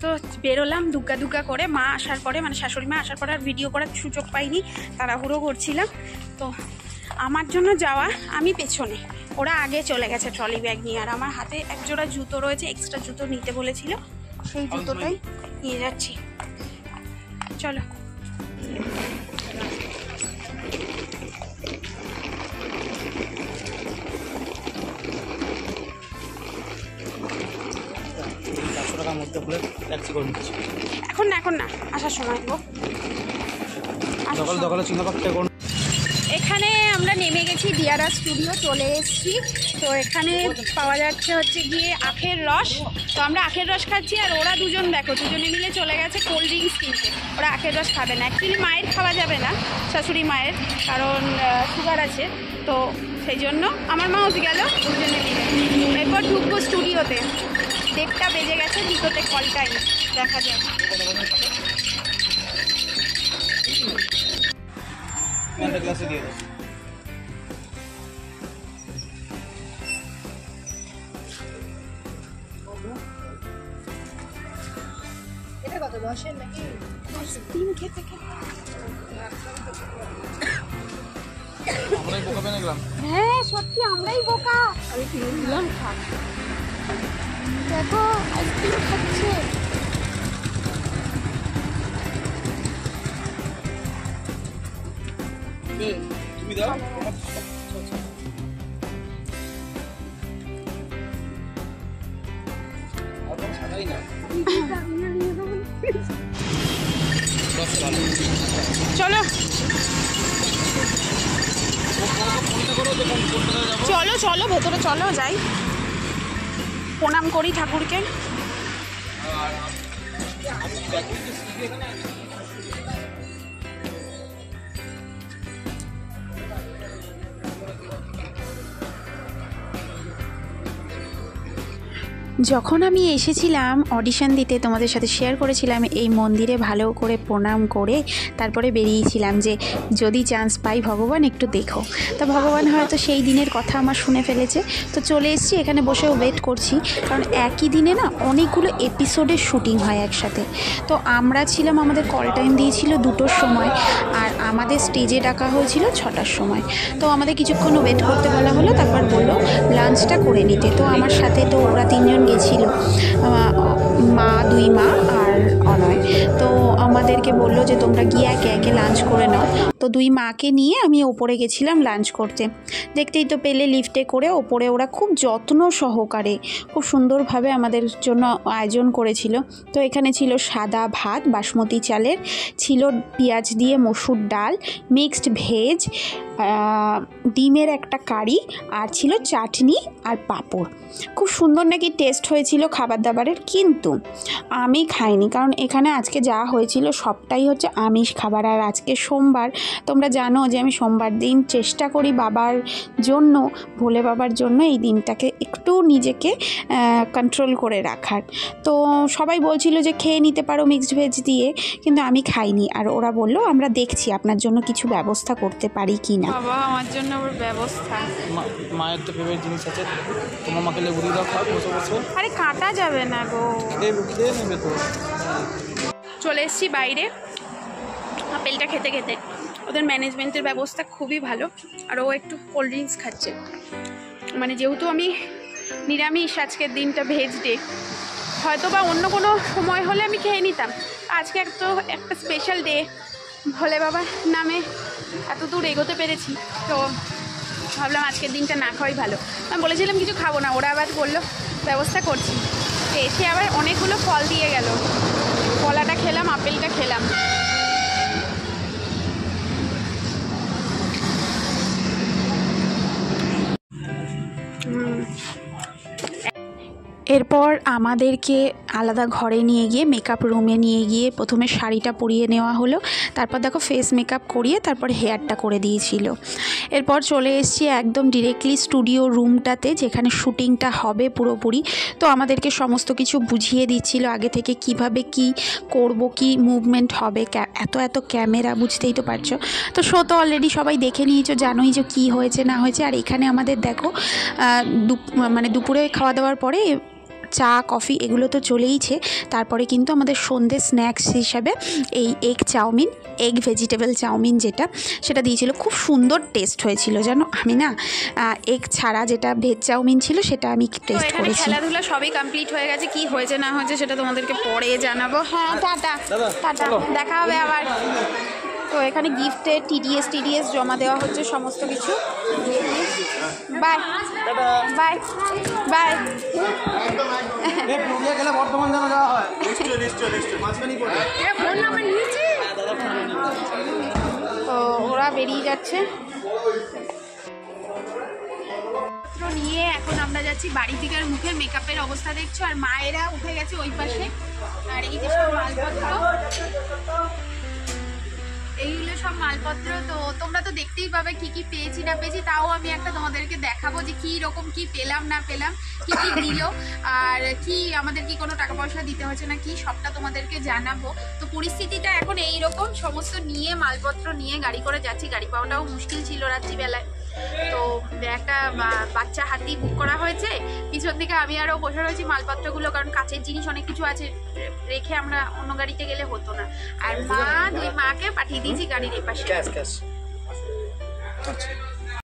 তো বেরোলাম দুগ্গা দুগ্গা করে, মা আসার পরে মানে শাশুড়ি মা আসার পরে আর ভিডিও করার সুযোগ পাইনি, তাড়াহুড়ো করছিলাম। তো আমার জন্য যাওয়া, আমি পেছনে, ওরা আগে চলে গেছে ট্রলি ব্যাগ নিয়ে। আর আমার হাতে একজোড়া জুতো রয়েছে, এক্সট্রা জুতো নিতে বলেছিল, সেই জুতোটাই নিয়ে যাচ্ছি। চলো। এখন না, এখন না, আসার সময় গো। এখানে আমরা নেমে গেছি, দিয়ারা স্টুডিও চলে এসেছি। তো এখানে পাওয়া যাচ্ছে হচ্ছে গিয়ে আখের রস। তো আমরা আখের রস খাচ্ছি, আর ওরা দুজন দেখো দুজনে মিলে চলে গেছে কোল্ড ড্রিঙ্কস কিনতে। ওরা আখের রস খাবে না, অ্যাকচুয়ালি মায়ের খাওয়া যাবে না, শাশুড়ি মায়ের, কারণ সুগার আছে। তো সেই জন্য আমার মাও গেল দুজনে মিলে। এরপর ঢুকবো স্টুডিওতে, 1:30 বেজে গেছে, দুটোতে কল টাইম, দেখা যায়। এটা কত 10-এর নাকি? 3 খেতে আমরাই বোকা বেনে গেলাম। হ্যাঁ সত্যি আমরাই বোকা। আমি কিনে দিলাম, খা। দেখো আইসক্রিম খাচ্ছে। তুমি দাও। চলো চলো চলো ভেতরে চলো, যাই প্রণাম করি ঠাকুরকে। যখন আমি এসেছিলাম অডিশন দিতে, তোমাদের সাথে শেয়ার করেছিলাম এই মন্দিরে ভালো করে প্রণাম করে তারপরে বেরিয়েছিলাম যে যদি চান্স পাই ভগবান একটু দেখো। তো ভগবান হয়তো সেই দিনের কথা আমার শুনে ফেলেছে। তো চলে এসেছি, এখানে বসেও ওয়েট করছি, কারণ একই দিনে না অনেকগুলো এপিসোডের শুটিং হয় একসাথে। তো আমরা ছিলাম, আমাদের কল টাইম দিয়েছিল 2টোর সময়, আর আমাদের স্টেজে ডাকা হয়েছিল 6টার সময়। তো আমাদের কিছুক্ষণ ওয়েট করতে বলা হলো, তারপর বললো লাঞ্চটা করে নিতে। তো আমার সাথে তো ওরা 3 জন গেছিল, মা, 2 মা আর অনয়। তো আমাদেরকে বললো যে তোমরা গিয়ে একে একে লাঞ্চ করে নাও। তো 2 মাকে নিয়ে আমি ওপরে গেছিলাম লাঞ্চ করতে। দেখতেই তো পেলে লিফটে করে ওপরে ওরা খুব যত্ন সহকারে খুব সুন্দরভাবে আমাদের জন্য আয়োজন করেছিল। তো এখানে ছিল সাদা ভাত বাসমতি চালের, ছিল পেঁয়াজ দিয়ে মসুর ডাল, মিক্সড ভেজ, ডিমের একটা কারি, আর ছিল চাটনি আর পাঁপড়। খুব সুন্দর নাকি টেস্ট হয়েছিল খাবার দাবারের, কিন্তু আমি খাইনি, কারণ এখানে আজকে যা হয়েছিল সবটাই হচ্ছে আমিষ খাবার। আর আজকে সোমবার, তোমরা জানো যে আমি সোমবার দিন চেষ্টা করি বাবার জন্য, ভোলে বাবার জন্য এই দিনটাকে একটু নিজেকে কন্ট্রোল করে রাখার। তো সবাই বলছিল যে খেয়ে নিতে পারো মিক্সড ভেজ দিয়ে, কিন্তু আমি খাইনি। আর ওরা বললো আমরা দেখছি আপনার জন্য কিছু ব্যবস্থা করতে পারি কি না। বাবা আমার জন্য ওর ব্যবস্থা, মায়ের তো ফেভারিট জিনিস আছে, তোমার মাকে লেবু দিয়ে দাও, খাও বসে বসে। আরে কাটা যাবে না গো, খেয়ে নেবে তো। চলে এসেছি বাইরে আপেলটা খেতে খেতে। ওদের ম্যানেজমেন্টের ব্যবস্থা খুবই ভালো। আর ও একটু কোল্ড ড্রিঙ্কস খাচ্ছে, মানে যেহেতু আমি নিরামিষ, আজকের দিনটা ভেজ ডে, হয়তো বা অন্য কোনো সময় হলে আমি খেয়ে নিতাম। আজকে একটা স্পেশাল ডে, ভোলে বাবার নামে এত দূর এগোতে পেরেছি, তো ভাবলাম আজকের দিনটা না খাওয়াই ভালো। আমি বলেছিলাম কিছু খাবো না, ওরা আবার বললো ব্যবস্থা করছি। তো এসে আবার অনেকগুলো ফল দিয়ে গেল, কলাটা খেলাম, আপেলটা খেলাম। এরপর আমাদেরকে আলাদা ঘরে নিয়ে গিয়ে মেকআপ রুমে নিয়ে গিয়ে প্রথমে শাড়িটা পরিয়ে নেওয়া হলো, তারপর দেখো ফেস মেকআপ করিয়ে তারপর হেয়ারটা করে দিয়েছিল। এরপর চলে এসেছি একদম ডিরেক্টলি স্টুডিও রুমটাতে, যেখানে শ্যুটিংটা হবে পুরোপুরি। তো আমাদেরকে সমস্ত কিছু বুঝিয়ে দিচ্ছিল আগে থেকে, কিভাবে কি করব, কি মুভমেন্ট হবে, এত ক্যামেরা, বুঝতেই তো পারছো। তো শো তো অলরেডি সবাই দেখে নিয়েছো, জানোই যে কী হয়েছে না হয়েছে। আর এখানে আমাদের দেখো মানে দুপুরে খাওয়া দাওয়ার পরে চা কফি এগুলো তো চলেইছে, তারপরে কিন্তু আমাদের সন্ধ্যে স্ন্যাক্স হিসাবে এই egg chowmein, egg vegetable chowmein যেটা, সেটা দিয়েছিল। খুব সুন্দর টেস্ট হয়েছিল জানো। আমি না এগ ছাড়া যেটা ভেজ চাউমিন ছিল সেটা আমি টেস্ট করেছি। খেলাধুলা সবই কমপ্লিট হয়ে গেছে, কি হয়েছে না হয়েছে সেটা তোমাদেরকে পরে জানাবো। হ্যাঁ, টাটা টাটা, দেখা হবে আবার। তো এখানে গিফটে টিডিএস জমা দেওয়া হচ্ছে সমস্ত কিছু। Bye bye bye. গেলে বর্ধমান যেন যাওয়া হয়। তো ওরা বেরিয়ে যাচ্ছে নিয়ে। এখন আমরা যাচ্ছি বাড়ি থেকে। আর মুখের মেকআপের অবস্থা দেখছো, আর মায়েরা উঠে গেছে ওই পাশে। আর এই যে সব মালপত্র, এইগুলো সব মালপত্র। তো তোমরা তো দেখতেই পাবে কি কি পেয়েছি না পেয়েছি, তাও আমি একটা তোমাদেরকে দেখাবো যে কি রকম কি পেলাম না পেলাম, কি কি দিল, আর কি আমাদের কি কোনো টাকা পয়সা দিতে হচ্ছে না কি, সবটা তোমাদেরকে জানাবো। তো পরিস্থিতিটা এখন এই রকম, সমস্ত নিয়ে মালপত্র নিয়ে গাড়ি করে যাচ্ছি। গাড়ি পাওয়াটাও মুশকিল ছিল রাত্রিবেলায়। তো একটা বাচ্চা হাতি বুক করা হয়েছে, পিছন দিকে আমি আরও বসে রয়েছি মালপত্রগুলো, কারণ কাছের জিনিস অনেক কিছু আছে, রেখে আমরা অন্য গাড়িতে গেলে হতো না। আর মা, দুই মাকে পাঠিয়ে দিয়েছি গাড়ির এপাশে।